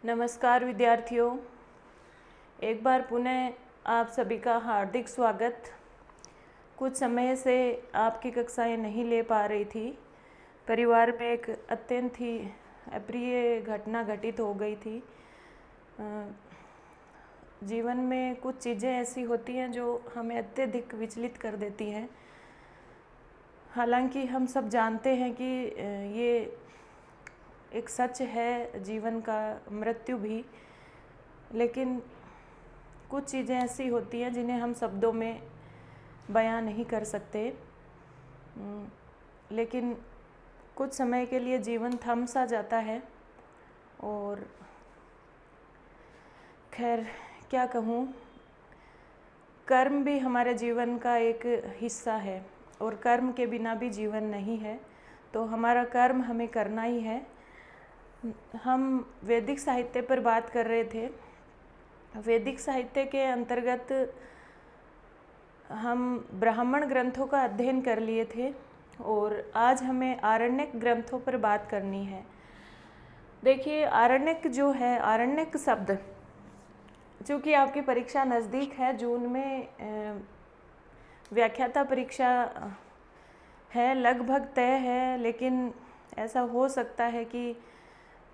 नमस्कार विद्यार्थियों, एक बार पुनः आप सभी का हार्दिक स्वागत। कुछ समय से आपकी कक्षाएं नहीं ले पा रही थी। परिवार में एक अत्यंत ही अप्रिय घटना घटित हो गई थी। जीवन में कुछ चीज़ें ऐसी होती हैं जो हमें अत्यधिक विचलित कर देती हैं। हालांकि हम सब जानते हैं कि ये एक सच है जीवन का, मृत्यु भी, लेकिन कुछ चीज़ें ऐसी होती हैं जिन्हें हम शब्दों में बयां नहीं कर सकते। लेकिन कुछ समय के लिए जीवन थम सा जाता है और खैर क्या कहूँ, कर्म भी हमारे जीवन का एक हिस्सा है और कर्म के बिना भी जीवन नहीं है। तो हमारा कर्म हमें करना ही है। हम वैदिक साहित्य पर बात कर रहे थे। वैदिक साहित्य के अंतर्गत हम ब्राह्मण ग्रंथों का अध्ययन कर लिए थे और आज हमें आरण्यक ग्रंथों पर बात करनी है। देखिए, आरण्यक जो है, आरण्यक शब्द, चूँकि आपकी परीक्षा नज़दीक है, जून में व्याख्याता परीक्षा है, लगभग तय है, लेकिन ऐसा हो सकता है कि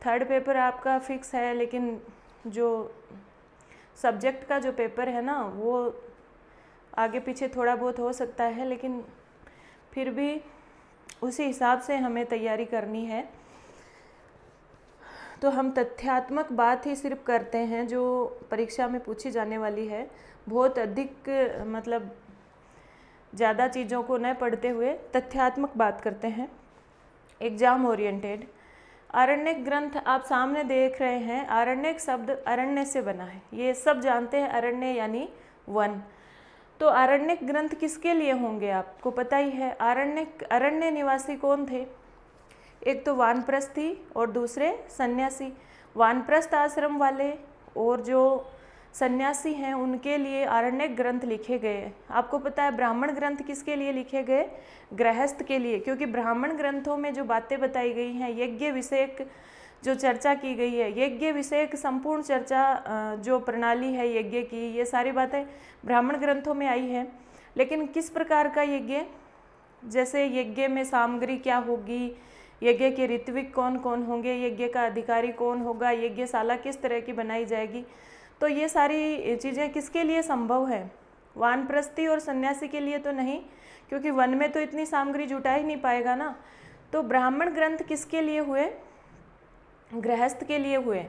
थर्ड पेपर आपका फिक्स है, लेकिन जो सब्जेक्ट का जो पेपर है ना, वो आगे पीछे थोड़ा बहुत हो सकता है, लेकिन फिर भी उसी हिसाब से हमें तैयारी करनी है। तो हम तथ्यात्मक बात ही सिर्फ करते हैं जो परीक्षा में पूछी जाने वाली है। बहुत अधिक मतलब ज़्यादा चीज़ों को न पढ़ते हुए तथ्यात्मक बात करते हैं, एग्ज़ाम ओरिएंटेड। आरण्यक ग्रंथ आप सामने देख रहे हैं। आरण्यक शब्द अरण्य से बना है, ये सब जानते हैं। अरण्य यानी वन। तो आरण्यक ग्रंथ किसके लिए होंगे आपको पता ही है। अरण्य निवासी कौन थे? एक तो वानप्रस्थी और दूसरे सन्यासी। वानप्रस्थ आश्रम वाले और जो सन्यासी हैं उनके लिए आरण्यक ग्रंथ लिखे गए। आपको पता है ब्राह्मण ग्रंथ किसके लिए लिखे गए? गृहस्थ के लिए, क्योंकि ब्राह्मण ग्रंथों में जो बातें बताई गई हैं, यज्ञ विषयक जो चर्चा की गई है, यज्ञ विषयक संपूर्ण चर्चा जो प्रणाली है यज्ञ की, ये सारी बातें ब्राह्मण ग्रंथों में आई है। लेकिन किस प्रकार का यज्ञ, जैसे यज्ञ में सामग्री क्या होगी, यज्ञ के ऋत्विक कौन कौन होंगे, यज्ञ का अधिकारी कौन होगा, यज्ञशाला किस तरह की बनाई जाएगी, तो ये सारी चीज़ें किसके लिए संभव है? वानप्रस्थी और सन्यासी के लिए तो नहीं, क्योंकि वन में तो इतनी सामग्री जुटा ही नहीं पाएगा ना। तो ब्राह्मण ग्रंथ किसके लिए हुए? गृहस्थ के लिए हुए।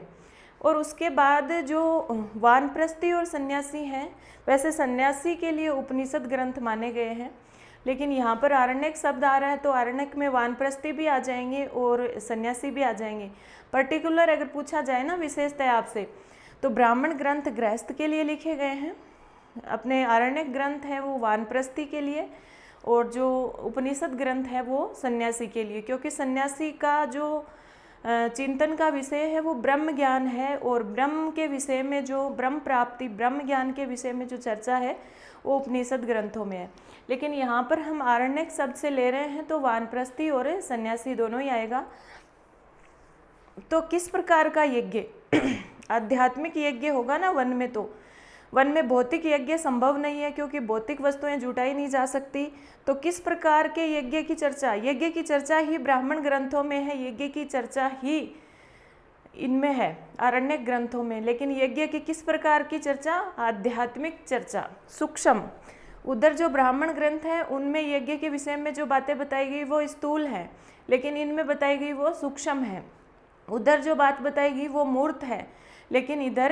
और उसके बाद जो वानप्रस्थी और सन्यासी हैं, वैसे सन्यासी के लिए उपनिषद ग्रंथ माने गए हैं, लेकिन यहाँ पर आरण्यक शब्द आ रहा है तो आरण्यक में वानप्रस्थी भी आ जाएंगे और सन्यासी भी आ जाएंगे। पर्टिकुलर अगर पूछा जाए ना विशेषतः आपसे, तो ब्राह्मण ग्रंथ गृहस्थ के लिए लिखे गए हैं, अपने आरण्यक ग्रंथ हैं वो वानप्रस्थी के लिए, और जो उपनिषद ग्रंथ है वो सन्यासी के लिए। क्योंकि सन्यासी का जो चिंतन का विषय है वो ब्रह्म ज्ञान है, और ब्रह्म के विषय में जो ब्रह्म प्राप्ति, ब्रह्म ज्ञान के विषय में जो चर्चा है वो उपनिषद ग्रंथों में है। लेकिन यहाँ पर हम आरण्यक शब्द से ले रहे हैं तो वानप्रस्थी और सन्यासी दोनों ही आएगा। तो किस प्रकार का यज्ञ? आध्यात्मिक यज्ञ होगा ना वन में, तो वन में भौतिक यज्ञ संभव नहीं है, क्योंकि भौतिक वस्तुएं जुटाई नहीं जा सकती। तो किस प्रकार के यज्ञ की चर्चा? यज्ञ की चर्चा ही ब्राह्मण ग्रंथों में है, यज्ञ की चर्चा ही इनमें है, आरण्यक ग्रंथों में। लेकिन यज्ञ की किस प्रकार की चर्चा? आध्यात्मिक चर्चा, सूक्ष्म। उधर जो ब्राह्मण ग्रंथ हैं उनमें यज्ञ के विषय में जो बातें बताई गई वो स्थूल है, लेकिन इनमें बताई गई वो सूक्ष्म है। उधर जो बात बताई गई वो मूर्त है, लेकिन इधर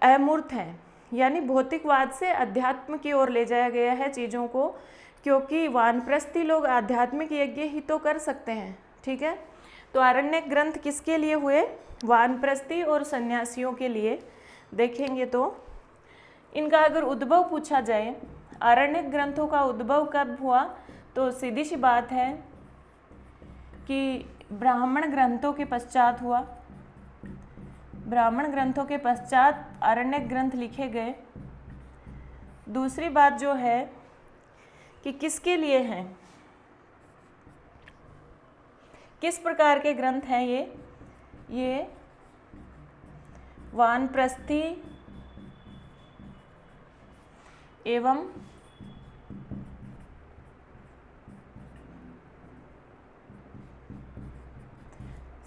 अमूर्त है, यानी भौतिकवाद से अध्यात्म की ओर ले जाया गया है चीज़ों को, क्योंकि वानप्रस्थी लोग आध्यात्मिक यज्ञ ही तो कर सकते हैं। ठीक है, तो आरण्यक ग्रंथ किसके लिए हुए? वानप्रस्थी और सन्यासियों के लिए। देखेंगे तो इनका अगर उद्भव पूछा जाए, आरण्यक ग्रंथों का उद्भव कब हुआ, तो सीधी सी बात है कि ब्राह्मण ग्रंथों के पश्चात हुआ। ब्राह्मण ग्रंथों के पश्चात आरण्यक ग्रंथ लिखे गए। दूसरी बात जो है कि किसके लिए हैं, किस प्रकार के ग्रंथ हैं ये वानप्रस्थी एवं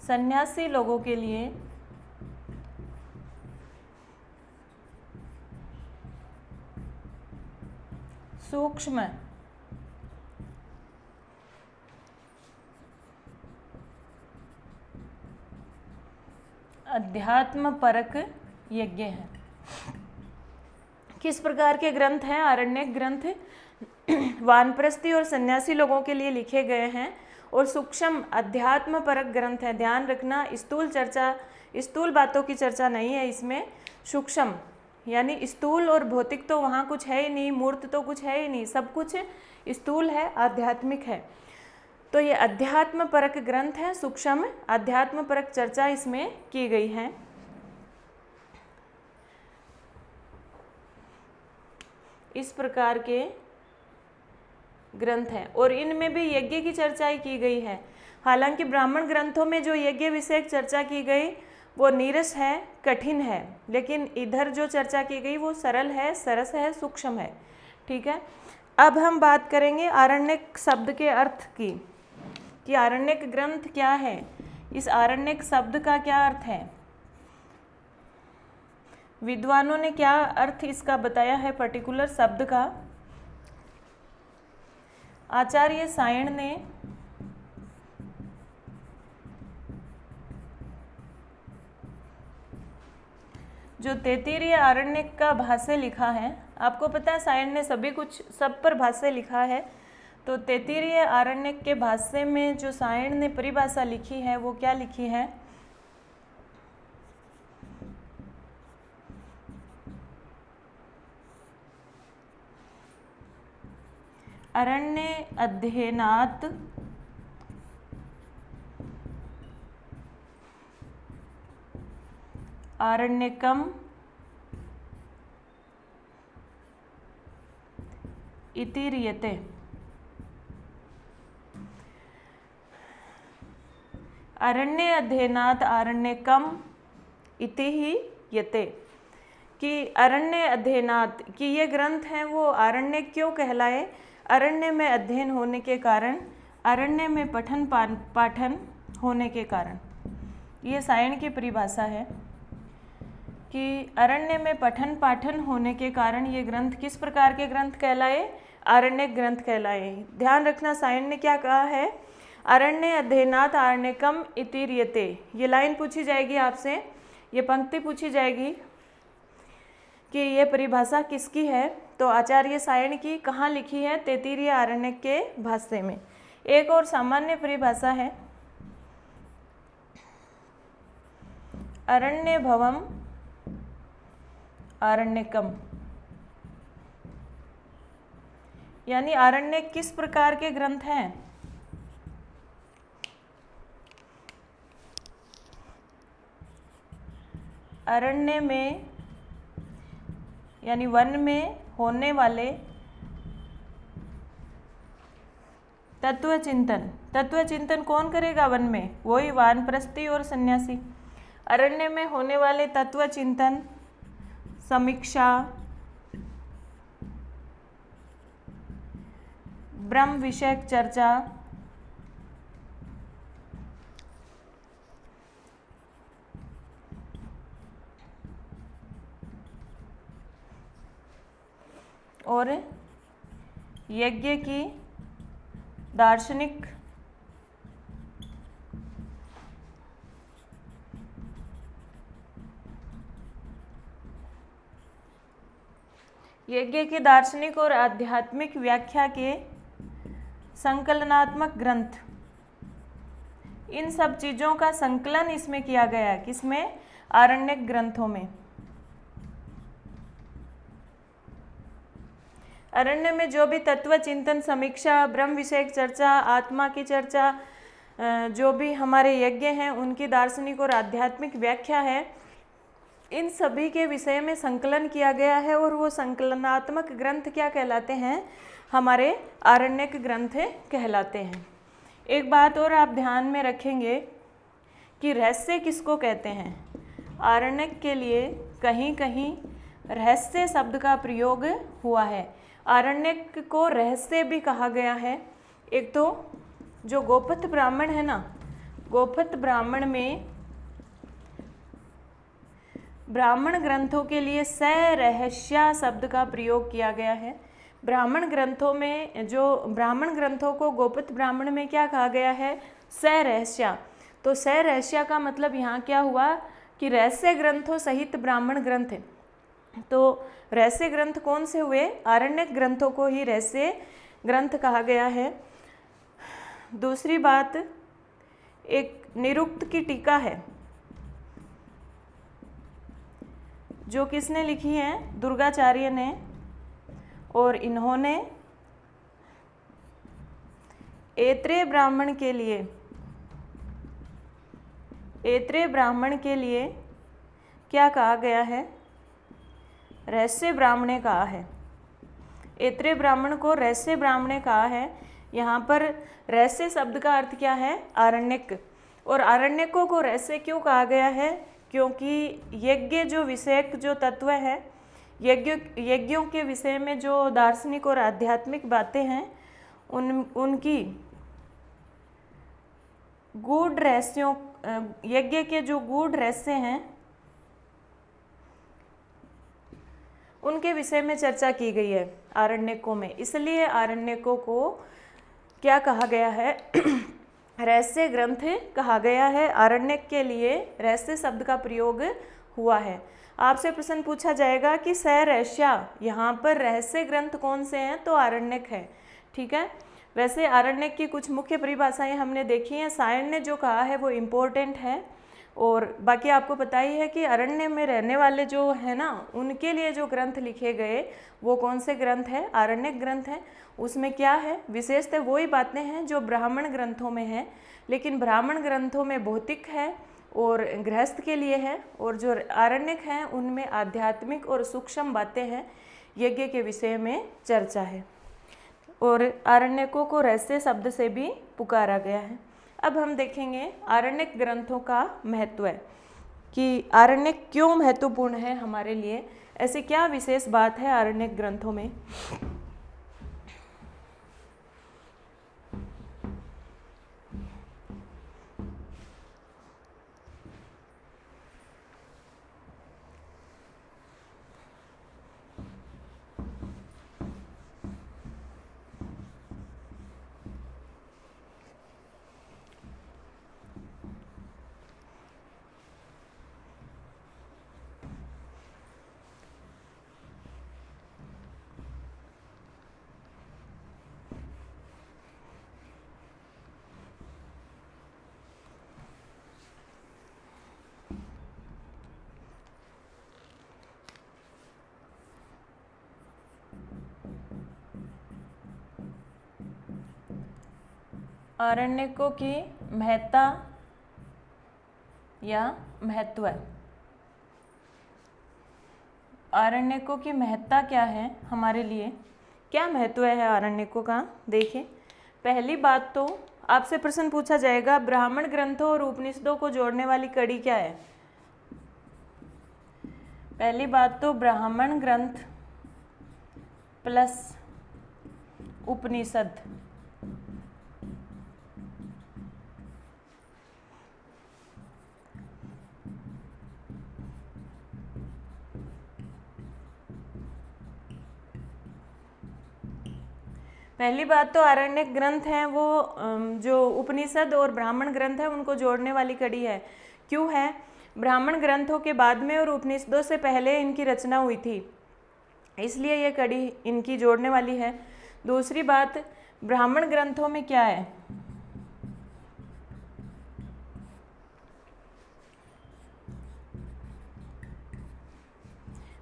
सन्यासी लोगों के लिए सूक्ष्म अध्यात्म परक यज्ञ है। किस प्रकार के ग्रंथ हैं? आरण्यक ग्रंथ वानप्रस्थी और सन्यासी लोगों के लिए लिखे गए हैं और सूक्ष्म अध्यात्म परक ग्रंथ है। ध्यान रखना, स्थूल बातों की चर्चा नहीं है इसमें। सूक्ष्म यानी स्थूल और भौतिक तो वहाँ कुछ है ही नहीं, मूर्त तो कुछ है ही नहीं, सब कुछ स्थूल है, आध्यात्मिक है। तो ये अध्यात्म परक ग्रंथ है, सूक्ष्म अध्यात्म परक चर्चा इसमें की गई है। इस प्रकार के ग्रंथ हैं और इनमें भी यज्ञ की चर्चा की गई है। हालांकि ब्राह्मण ग्रंथों में जो यज्ञ विषयक चर्चा की गई वो नीरस है, कठिन है, लेकिन इधर जो चर्चा की गई वो सरल है, सरस है, सूक्ष्म है। ठीक है, अब हम बात करेंगे आरण्यक शब्द के अर्थ की, कि आरण्यक ग्रंथ क्या है, इस आरण्यक शब्द का क्या अर्थ है। विद्वानों ने क्या अर्थ इसका बताया है पर्टिकुलर शब्द का। आचार्य सायण ने जो तैत्तिरीय आरण्यक का भाष्य लिखा है, आपको पता है सायण ने सब पर भाष्य लिखा है, तो तैत्तिरीय आरण्यक के भाष्य में जो सायण ने परिभाषा लिखी है वो क्या लिखी है? अरण्य अध्ययनात् आरण्यकम् इति रीयते। अरण्य अध्ययनात् आरण्यकम् इति ही यते, कि अरण्य अध्ययनात्, कि ये ग्रंथ हैं वो अरण्य क्यों कहलाए? अरण्य में अध्ययन होने के कारण, अरण्य में पठन पाठन होने के कारण। ये सायण की परिभाषा है कि अरण्य में पठन पाठन होने के कारण ये ग्रंथ किस प्रकार के ग्रंथ कहलाए? आरण्यक ग्रंथ कहलाए। ध्यान रखना, सायण ने क्या कहा है? अरण्य अध्ययनात् आरण्यकम् इति रीयते। ये लाइन पूछी जाएगी आपसे, ये पंक्ति पूछी जाएगी कि ये परिभाषा किसकी है, तो आचार्य सायण की। कहाँ लिखी है? तैत्तिरीय आरण्यक के भाष्य में। एक और सामान्य परिभाषा है, अरण्य भवम आरण्यकम, यानी आरण्य किस प्रकार के ग्रंथ हैं? अरण्य में यानी वन में होने वाले तत्व चिंतन। तत्व चिंतन कौन करेगा वन में? वही वानप्रस्थी और सन्यासी। अरण्य में होने वाले तत्व चिंतन, समीक्षा, ब्रह्म विषयक चर्चा, और यज्ञ की दार्शनिक और आध्यात्मिक व्याख्या के संकलनात्मक ग्रंथ। इन सब चीज़ों का संकलन इसमें किया गया है। किसमें? आरण्यक ग्रंथों में। अरण्य में जो भी तत्व चिंतन, समीक्षा, ब्रह्म विषयक चर्चा, आत्मा की चर्चा, जो भी हमारे यज्ञ हैं उनकी दार्शनिक और आध्यात्मिक व्याख्या है, इन सभी के विषय में संकलन किया गया है और वो संकलनात्मक ग्रंथ क्या कहलाते हैं? हमारे आरण्यक ग्रंथ कहलाते हैं। एक बात और आप ध्यान में रखेंगे कि रहस्य किसको कहते हैं? आरण्यक के लिए कहीं कहीं रहस्य शब्द का प्रयोग हुआ है। आरण्यक को रहस्य भी कहा गया है। एक तो जो गोपथ ब्राह्मण है ना, गोपथ ब्राह्मण में ब्राह्मण ग्रंथों के लिए सरहस्या शब्द का प्रयोग किया गया है। ब्राह्मण ग्रंथों में जो ब्राह्मण ग्रंथों को गोपथ ब्राह्मण में क्या कहा गया है? सरहस्या। तो सरहस्या का मतलब यहाँ क्या हुआ कि रहस्य ग्रंथों सहित ब्राह्मण ग्रंथ है। तो रहस्य ग्रंथ कौन से हुए? आरण्यक ग्रंथों को ही रहस्य ग्रंथ कहा गया है। दूसरी बात, एक निरुक्त की टीका है जो किसने लिखी है? दुर्गाचार्य ने। और इन्होंने ऐत्रेय ब्राह्मण के लिए क्या कहा गया है? रहस्य ब्राह्मणे कहा है। ऐत्रेय ब्राह्मण को रहस्य ब्राह्मणे कहा है। यहाँ पर रहस्य शब्द का अर्थ क्या है? आरण्यक। और आरण्यकों को रहस्य क्यों कहा गया है? क्योंकि यज्ञ जो विषयक जो तत्व है, यज्ञों के विषय में जो दार्शनिक और आध्यात्मिक बातें हैं, उनकी गूढ़ रहस्यों, यज्ञ के जो गूढ़ रहस्य हैं उनके विषय में चर्चा की गई है आरण्यकों में। इसलिए आरण्यकों को क्या कहा गया है? रहस्य ग्रंथ कहा गया है। आरण्यक के लिए रहस्य शब्द का प्रयोग हुआ है। आपसे प्रश्न पूछा जाएगा कि सरहस्या, यहाँ पर रहस्य ग्रंथ कौन से हैं? तो आरण्यक है। ठीक है। वैसे आरण्यक की कुछ मुख्य परिभाषाएं हमने देखी हैं। सायण्य जो कहा है वो इम्पोर्टेंट है। और बाकी आपको पता ही है कि अरण्य में रहने वाले जो है ना, उनके लिए जो ग्रंथ लिखे गए वो कौन से ग्रंथ हैं? आरण्यक ग्रंथ हैं। उसमें क्या है? विशेषतः वही बातें हैं जो ब्राह्मण ग्रंथों में हैं, लेकिन ब्राह्मण ग्रंथों में भौतिक है और गृहस्थ के लिए है, और जो आरण्यक हैं उनमें आध्यात्मिक और सूक्ष्म बातें हैं, यज्ञ के विषय में चर्चा है। और आरण्यकों को रहस्य शब्द से भी पुकारा गया है। अब हम देखेंगे आरण्यक ग्रंथों का महत्व है कि आरण्यक क्यों महत्वपूर्ण है हमारे लिए, ऐसी क्या विशेष बात है आरण्यक ग्रंथों में। आरण्यकों की महत्ता या महत्व। आरण्यकों की महत्ता क्या है हमारे लिए, क्या महत्व है आरण्यकों का? देखिए, पहली बात तो आपसे प्रश्न पूछा जाएगा ब्राह्मण ग्रंथों और उपनिषदों को जोड़ने वाली कड़ी क्या है। पहली बात तो ब्राह्मण ग्रंथ प्लस उपनिषद। पहली बात तो आरण्यक ग्रंथ हैं वो जो उपनिषद और ब्राह्मण ग्रंथ हैं उनको जोड़ने वाली कड़ी है। क्यों है? ब्राह्मण ग्रंथों के बाद में और उपनिषदों से पहले इनकी रचना हुई थी, इसलिए ये कड़ी इनकी जोड़ने वाली है। दूसरी बात, ब्राह्मण ग्रंथों में क्या है?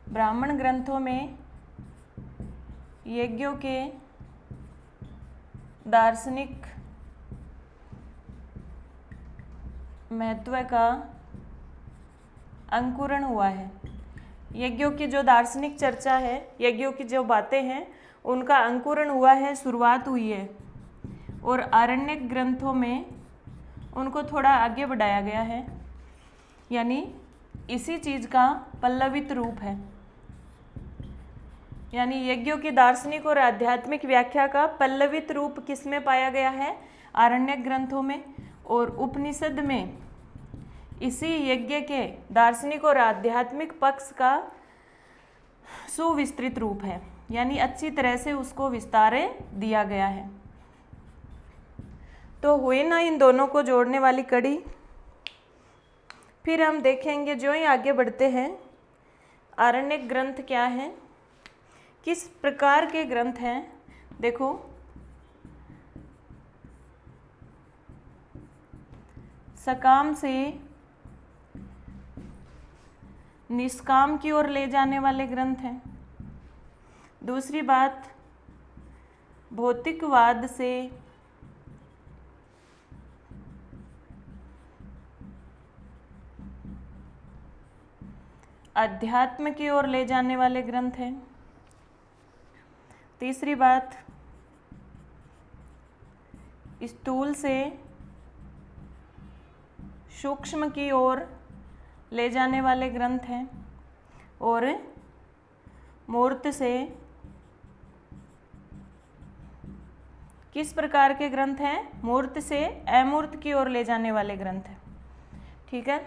ब्राह्मण ग्रंथों में यज्ञों के दार्शनिक महत्व का अंकुरण हुआ है। यज्ञों की जो दार्शनिक चर्चा है, यज्ञों की जो बातें हैं, उनका अंकुरण हुआ है, शुरुआत हुई है, और आरण्यक ग्रंथों में उनको थोड़ा आगे बढ़ाया गया है। यानी इसी चीज का पल्लवित रूप है। यानी यज्ञों की दार्शनिक और आध्यात्मिक व्याख्या का पल्लवित रूप किसमें पाया गया है? आरण्यक ग्रंथों में। और उपनिषद में इसी यज्ञ के दार्शनिक और आध्यात्मिक पक्ष का सुविस्तृत रूप है, यानी अच्छी तरह से उसको विस्तार दिया गया है। तो हुई ना इन दोनों को जोड़ने वाली कड़ी। फिर हम देखेंगे जो ही आगे बढ़ते हैं, आरण्यक ग्रंथ क्या है, किस प्रकार के ग्रंथ हैं। देखो, सकाम से निष्काम की ओर ले जाने वाले ग्रंथ हैं। दूसरी बात, भौतिकवाद से अध्यात्म की ओर ले जाने वाले ग्रंथ हैं। तीसरी बात, स्थूल से सूक्ष्म की ओर ले जाने वाले ग्रंथ हैं। और मूर्त से किस प्रकार के ग्रंथ हैं? मूर्त से अमूर्त की ओर ले जाने वाले ग्रंथ हैं। ठीक है,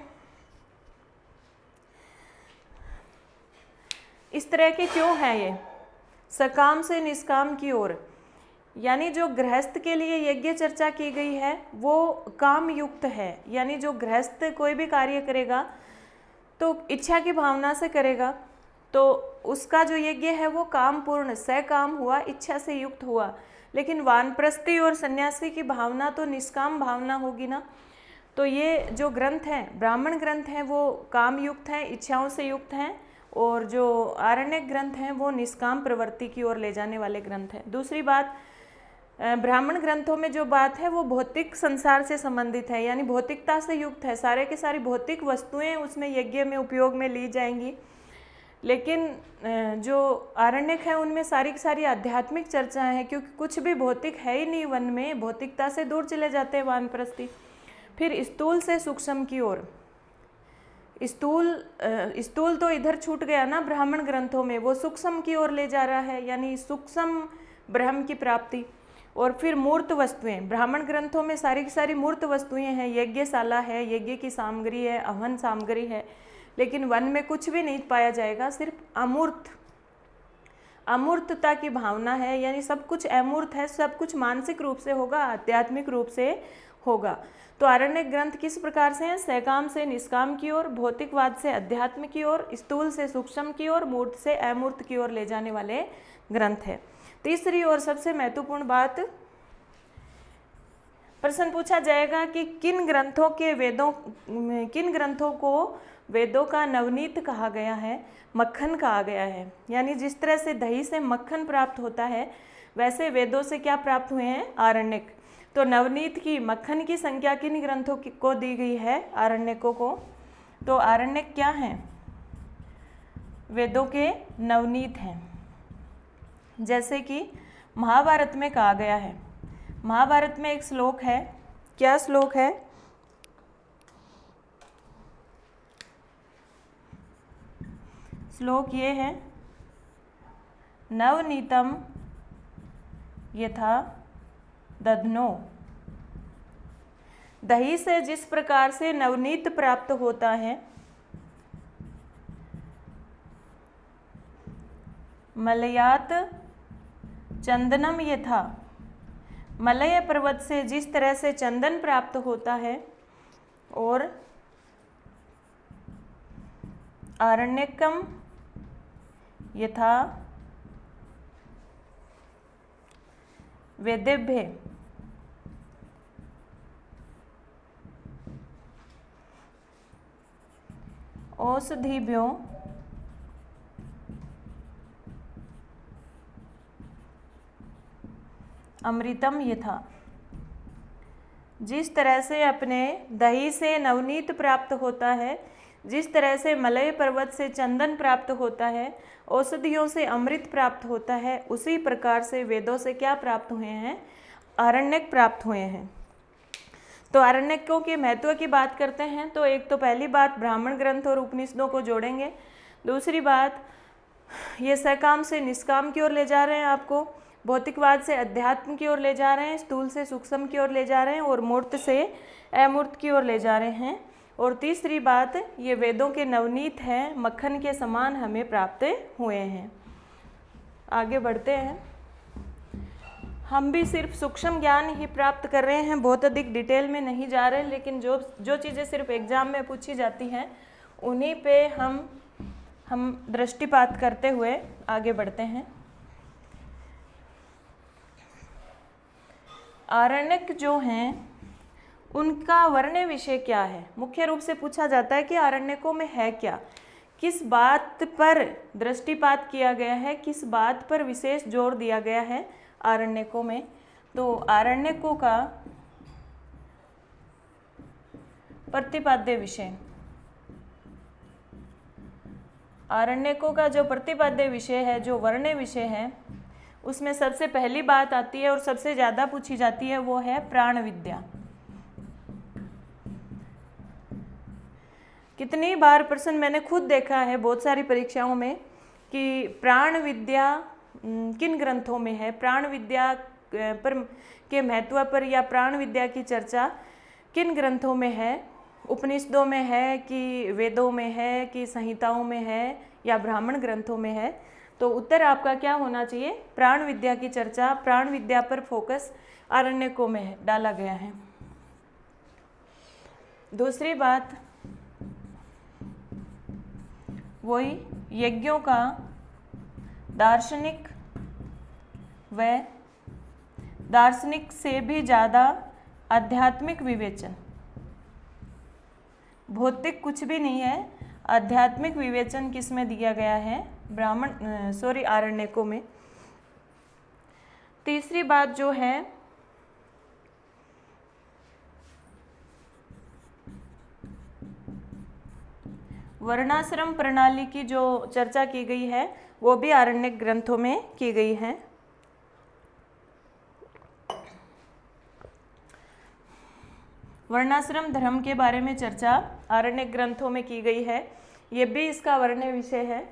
इस तरह के क्यों है ये? सकाम से निष्काम की ओर, यानी जो गृहस्थ के लिए यज्ञ चर्चा की गई है वो काम युक्त है। यानी जो गृहस्थ कोई भी कार्य करेगा तो इच्छा की भावना से करेगा, तो उसका जो यज्ञ है वो काम पूर्ण सकाम हुआ, इच्छा से युक्त हुआ। लेकिन वानप्रस्थी और सन्यासी की भावना तो निष्काम भावना होगी ना। तो ये जो ग्रंथ हैं, ब्राह्मण ग्रंथ हैं, वो काम युक्त हैं, इच्छाओं से युक्त हैं। और जो आरण्यक ग्रंथ हैं वो निष्काम प्रवृत्ति की ओर ले जाने वाले ग्रंथ हैं। दूसरी बात, ब्राह्मण ग्रंथों में जो बात है वो भौतिक संसार से संबंधित है, यानी भौतिकता से युक्त है। सारे के सारी भौतिक वस्तुएं उसमें यज्ञ में उपयोग में ली जाएंगी। लेकिन जो आरण्यक है उनमें सारी की सारी आध्यात्मिक चर्चाएं हैं, क्योंकि कुछ भी भौतिक है ही नहीं वन में, भौतिकता से दूर चले जाते हैं वानप्रस्थी। फिर स्थूल से सूक्ष्म की ओर, स्थूल तो इधर छूट गया ना ब्राह्मण ग्रंथों में, वो सूक्ष्म की ओर ले जा रहा है, यानी सूक्ष्म ब्रह्म की प्राप्ति। और फिर मूर्त वस्तुएं, ब्राह्मण ग्रंथों में सारी की सारी मूर्त वस्तुएं हैं, यज्ञशाला है, यज्ञ की सामग्री है, हवन सामग्री है। लेकिन वन में कुछ भी नहीं पाया जाएगा, सिर्फ अमूर्तता की भावना है, यानी सब कुछ अमूर्त है, सब कुछ मानसिक रूप से होगा, आध्यात्मिक रूप से होगा। तो आरण्यक ग्रंथ किस प्रकार से हैं? सकाम से निष्काम की ओर, भौतिकवाद से अध्यात्म की ओर, स्थूल से सूक्ष्म की ओर, मूर्त से अमूर्त की ओर ले जाने वाले ग्रंथ है। तीसरी और सबसे महत्वपूर्ण बात, प्रश्न पूछा जाएगा कि किन ग्रंथों को वेदों का नवनीत कहा गया है, मक्खन कहा गया है। यानी जिस तरह से दही से मक्खन प्राप्त होता है, वैसे वेदों से क्या प्राप्त हुए हैं? आरण्यक। तो नवनीत की, मक्खन की संख्या किन ग्रंथों को दी गई है? आरण्यकों को। तो आरण्यक क्या हैं? वेदों के नवनीत हैं। जैसे कि महाभारत में कहा गया है, महाभारत में एक श्लोक है, क्या श्लोक है? श्लोक ये है, नवनीतम यथा दध्नो। दही से जिस प्रकार से नवनीत प्राप्त होता है, मलयात चंदनम यथा, मलय पर्वत से जिस तरह से चंदन प्राप्त होता है, और आरण्यकम यथा वेदेभ्य, औषधिभ्यो अमृतम यथा। जिस तरह से अपने दही से नवनीत प्राप्त होता है, जिस तरह से मलय पर्वत से चंदन प्राप्त होता है, औषधियों से अमृत प्राप्त होता है, उसी प्रकार से वेदों से क्या प्राप्त हुए हैं? आरण्यक प्राप्त हुए हैं। तो आरण्यकों के महत्व की बात करते हैं तो एक तो पहली बात ब्राह्मण ग्रंथ और उपनिषदों को जोड़ेंगे। दूसरी बात, ये सकाम से निष्काम की ओर ले जा रहे हैं आपको, भौतिकवाद से अध्यात्म की ओर ले जा रहे हैं, स्थूल से सूक्ष्म की ओर ले जा रहे हैं और मूर्त से अमूर्त की ओर ले जा रहे हैं। और तीसरी बात, ये वेदों के नवनीत हैं, मक्खन के समान हमें प्राप्त हुए हैं। आगे बढ़ते हैं। हम भी सिर्फ सूक्ष्म ज्ञान ही प्राप्त कर रहे हैं, बहुत अधिक डिटेल में नहीं जा रहे, लेकिन जो चीज़ें सिर्फ एग्जाम में पूछी जाती हैं उन्हीं पे हम दृष्टिपात करते हुए आगे बढ़ते हैं। आरण्यक जो हैं उनका वर्ण विषय क्या है? मुख्य रूप से पूछा जाता है कि आरण्यकों में है क्या, किस बात पर दृष्टिपात किया गया है, किस बात पर विशेष जोर दिया गया है आरण्यकों में। तो आरण्यकों का प्रतिपाद्य विषय, आरण्यकों का जो प्रतिपाद्य विषय है, जो वर्ण विषय है, उसमें सबसे पहली बात आती है और सबसे ज़्यादा पूछी जाती है, वो है प्राण विद्या। कितनी बार प्रश्न मैंने खुद देखा है बहुत सारी परीक्षाओं में कि प्राण विद्या किन ग्रंथों में है, प्राण विद्या पर के महत्व पर या प्राण विद्या की चर्चा किन ग्रंथों में है, उपनिषदों में है कि वेदों में है कि संहिताओं में है या ब्राह्मण ग्रंथों में है। तो उत्तर आपका क्या होना चाहिए? प्राण विद्या की चर्चा, प्राण विद्या पर फोकस आरण्यकों में डाला गया है। दूसरी बात, वही यज्ञों का दार्शनिक व दार्शनिक से भी ज़्यादा आध्यात्मिक विवेचन, भौतिक कुछ भी नहीं है, आध्यात्मिक विवेचन किस में दिया गया है? आरण्यकों में। तीसरी बात जो है, वर्णाश्रम प्रणाली की जो चर्चा की गई है वो भी आरण्यक ग्रंथों में की गई है। वर्णाश्रम धर्म के बारे में चर्चा आरण्यक ग्रंथों में की गई है, ये भी इसका वर्ण विषय है।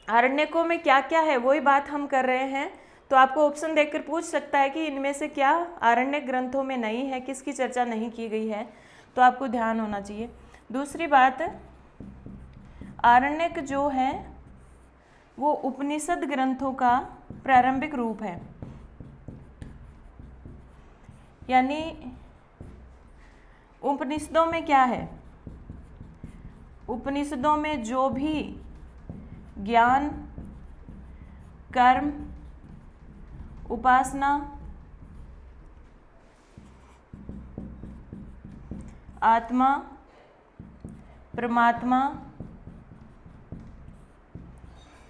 आरण्यकों में क्या क्या है वही बात हम कर रहे हैं, तो आपको ऑप्शन देखकर पूछ सकता है कि इनमें से क्या आरण्यक ग्रंथों में नहीं है, किसकी चर्चा नहीं की गई है, तो आपको ध्यान होना चाहिए। दूसरी बात, आरण्यक जो है वो उपनिषद ग्रंथों का प्रारंभिक रूप है, यानी उपनिषदों में क्या है? उपनिषदों में जो भी ज्ञान, कर्म, उपासना, आत्मा, परमात्मा,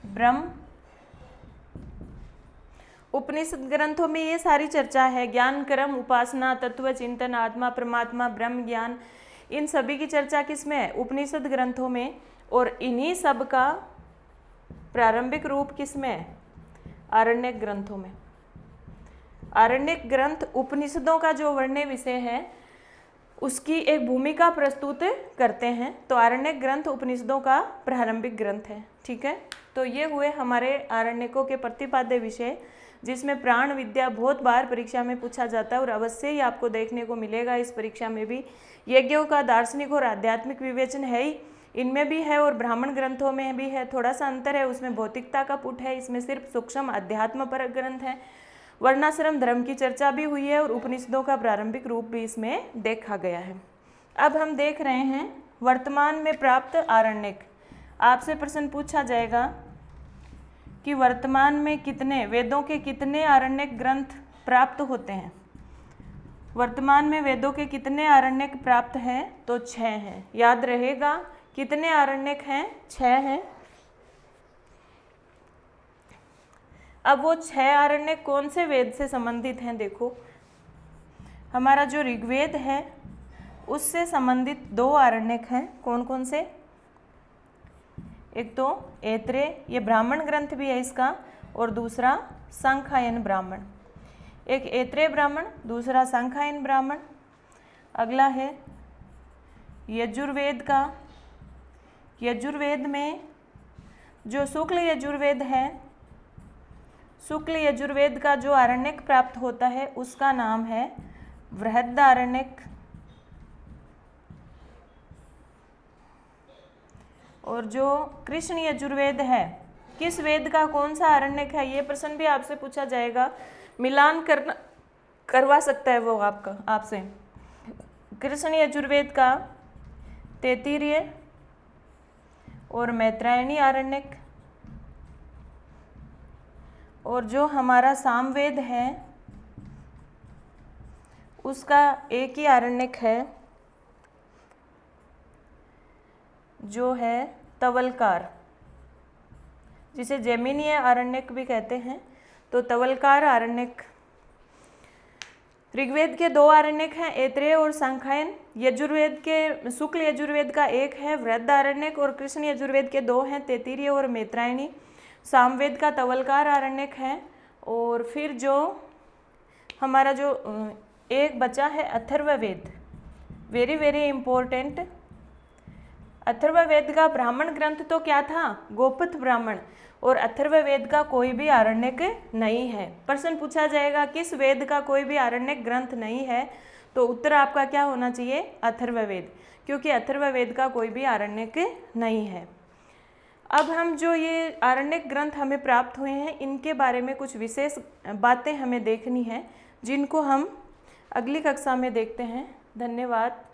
ब्रह्म, उपनिषद ग्रंथों में ये सारी चर्चा है। ज्ञान, कर्म, उपासना, तत्व चिंतन, आत्मा, परमात्मा, ब्रह्म ज्ञान, इन सभी की चर्चा किस में है? उपनिषद ग्रंथों में। और इन्हीं सब का प्रारंभिक रूप किस में है? आरण्यक ग्रंथों में। आरण्यक ग्रंथ उपनिषदों का जो वर्ण विषय है उसकी एक भूमिका प्रस्तुत करते हैं, तो आरण्यक ग्रंथ उपनिषदों का प्रारंभिक ग्रंथ है। ठीक है, तो ये हुए हमारे आरण्यकों के प्रतिपाद्य विषय, जिसमें प्राण विद्या बहुत बार परीक्षा में पूछा जाता है और अवश्य ही आपको देखने को मिलेगा इस परीक्षा में भी। यज्ञों का दार्शनिक और आध्यात्मिक विवेचन है ही, इनमें भी है और ब्राह्मण ग्रंथों में भी है, थोड़ा सा अंतर है, उसमें भौतिकता का पुट है, इसमें सिर्फ सूक्ष्म अध्यात्म पर ग्रंथ है। वर्णाश्रम धर्म की चर्चा भी हुई है और उपनिषदों का प्रारंभिक रूप भी इसमें देखा गया है। अब हम देख रहे हैं वर्तमान में प्राप्त आरण्यक। आपसे प्रश्न पूछा जाएगा कि वर्तमान में कितने वेदों के कितने आरण्यक ग्रंथ प्राप्त होते हैं? वर्तमान में वेदों के कितने आरण्यक प्राप्त हैं? तो 6 हैं। याद रहेगा कितने आरण्यक हैं? 6 हैं। अब वो 6 आरण्यक कौन से वेद से संबंधित हैं? देखो, हमारा जो ऋग्वेद है उससे संबंधित 2 आरण्यक हैं। कौन कौन से? एक तो ऐत्रेय, ये ब्राह्मण ग्रंथ भी है इसका, और दूसरा सांख्यायन ब्राह्मण। एक ऐत्रेय ब्राह्मण, दूसरा सांख्यायन ब्राह्मण। अगला है यजुर्वेद का। यजुर्वेद में जो शुक्ल यजुर्वेद है, शुक्ल यजुर्वेद का जो आरण्यक प्राप्त होता है उसका नाम है बृहदारण्यक। और जो कृष्ण यजुर्वेद है, किस वेद का कौन सा आरण्यक है, ये प्रश्न भी आपसे पूछा जाएगा, मिलान करवा सकता है वो आपसे। कृष्ण यजुर्वेद का तैत्तिरीय और मैत्रायणी आरण्यक, और जो हमारा सामवेद है उसका एक ही आरण्यक है जो है तवलकार, जिसे जैमिनीय आरण्यक भी कहते हैं। तो तवलकार आरण्यक। ऋग्वेद के 2 आरण्यक हैं, ऐत्रेय और सांख्यायन। यजुर्वेद के शुक्ल यजुर्वेद का एक है बृहदारण्यक और कृष्ण यजुर्वेद के 2 हैं, तैत्तिरीय और मैत्रायणी। सामवेद का तवलकार आरण्यक है। और फिर जो हमारा जो एक बचा है Atharvaveda, very very important. Atharvaveda का ब्राह्मण ग्रंथ तो क्या था, गोपथ ब्राह्मण, और अथर्ववेद का कोई भी आरण्यक नहीं है। प्रश्न पूछा जाएगा किस वेद का कोई भी आरण्यक ग्रंथ नहीं है, तो उत्तर आपका क्या होना चाहिए, अथर्ववेद, क्योंकि अथर्ववेद का कोई भी आरण्यक नहीं है। अब हम जो ये आरण्यक ग्रंथ हमें प्राप्त हुए हैं इनके बारे में कुछ विशेष बातें हमें देखनी है, जिनको हम अगली कक्षा में देखते हैं। धन्यवाद।